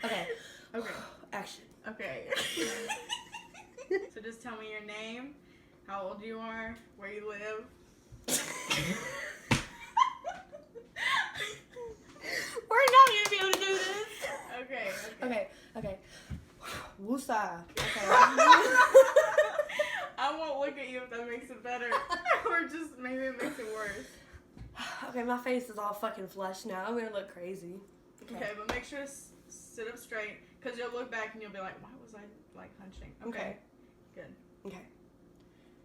Okay. Okay. Action. Okay. So just tell me your name, how old you are, where you live. We're not gonna be able to do this. Okay. Okay. Woosah. Okay. I won't look at you if that makes it better. Or just maybe it makes it worse. Okay, my face is all fucking flushed now. I'm gonna look crazy. Okay, but make sure to sit up straight, because you'll look back and you'll be like, why was I like hunching? Okay. Good. Okay.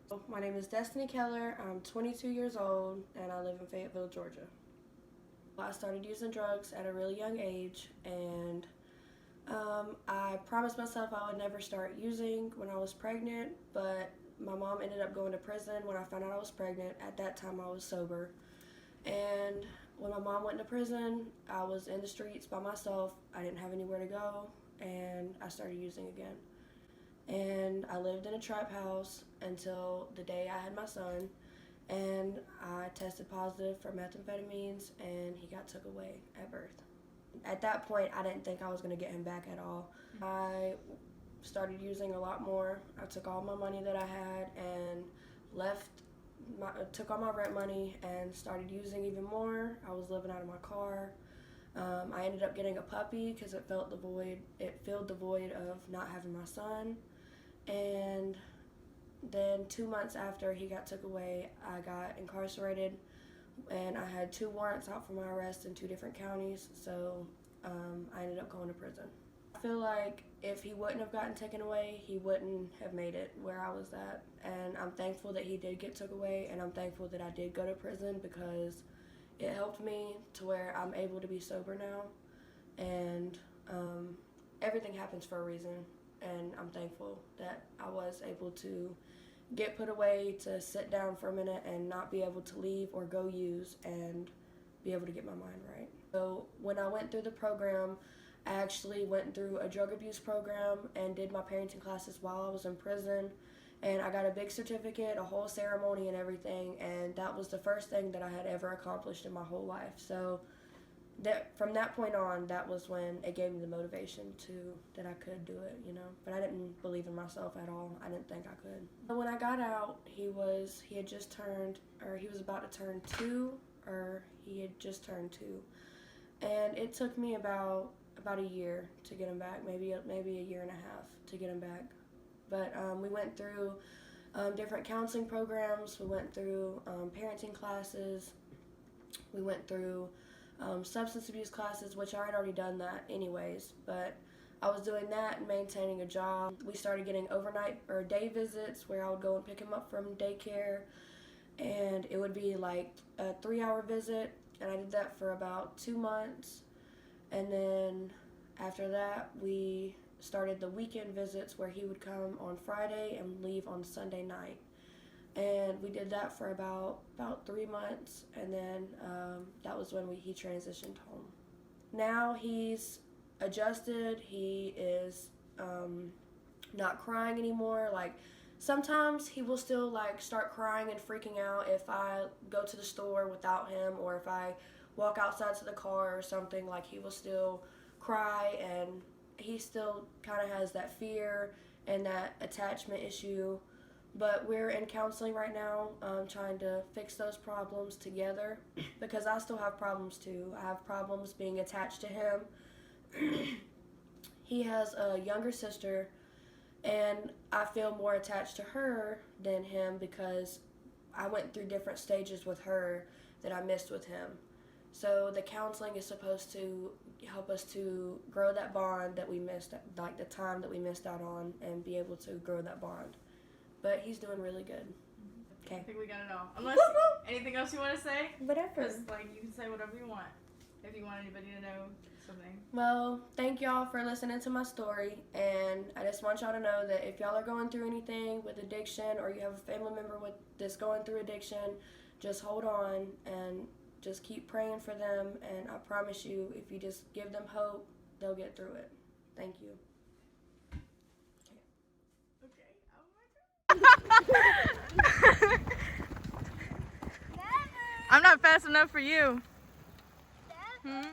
So, my name is Destiny Keller. I'm 22 years old and I live in Fayetteville, Georgia. I started using drugs at a really young age, and I promised myself I would never start using when I was pregnant, but my mom ended up going to prison when I found out I was pregnant. At that time I was sober. And when my mom went to prison, I was in the streets by myself. I didn't have anywhere to go, and I started using again. And I lived in a trap house until the day I had my son, and I tested positive for methamphetamines, and he got took away at birth. At that point, I didn't think I was going to get him back at all. I started using a lot more. I took all my money that I had and took all my rent money and started using even more. I was living out of my car. I ended up getting a puppy because it filled the void of not having my son. And then 2 months after he got took away, I got incarcerated, and I had 2 warrants out for my arrest in 2 different counties, so I ended up going to prison. I feel like if he wouldn't have gotten taken away, he wouldn't have made it where I was at, and I'm thankful that he did get took away, and I'm thankful that I did go to prison because it helped me to where I'm able to be sober now, and everything happens for a reason, and I'm thankful that I was able to get put away, to sit down for a minute and not be able to leave or go use and be able to get my mind right. So when I went through the program, I actually went through a drug abuse program and did my parenting classes while I was in prison, and I got a big certificate, a whole ceremony and everything, and that was the first thing that I had ever accomplished in my whole life. So from that point on, that was when it gave me the motivation that I could do it, you know. But I didn't believe in myself at all. I didn't think I could. But when I got out, he was about to turn 2, or he had just turned 2. And it took me about a year to get him back, maybe a year and a half to get him back. But we went through different counseling programs. We went through parenting classes. We went through substance abuse classes, which I had already done that anyways, but I was doing that and maintaining a job. We started getting overnight or day visits where I would go and pick him up from daycare, and it would be like a 3-hour visit, and I did that for about 2 months. And then after that, we started the weekend visits where he would come on Friday and leave on Sunday night. And we did that for about 3 months, and then that was when he transitioned home. Now he's adjusted. He is not crying anymore. Like, sometimes he will still like start crying and freaking out if I go to the store without him, or if I walk outside to the car or something. Like, he will still cry, and he still kind of has that fear and that attachment issue. But we're in counseling right now, trying to fix those problems together, because I still have problems too. I have problems being attached to him. He has a younger sister, and I feel more attached to her than him because I went through different stages with her that I missed with him. So the counseling is supposed to help us to grow that bond that we missed, like the time that we missed out on, and be able to grow that bond. But he's doing really good. Okay. I think we got it all. Unless anything else you want to say? Whatever. Because you can say whatever you want. If you want anybody to know something. Well, thank y'all for listening to my story, and I just want y'all to know that if y'all are going through anything with addiction, or you have a family member that's going through addiction, just hold on and just keep praying for them, and I promise you, if you just give them hope, they'll get through it. Thank you. I'm not fast enough for you. Hmm?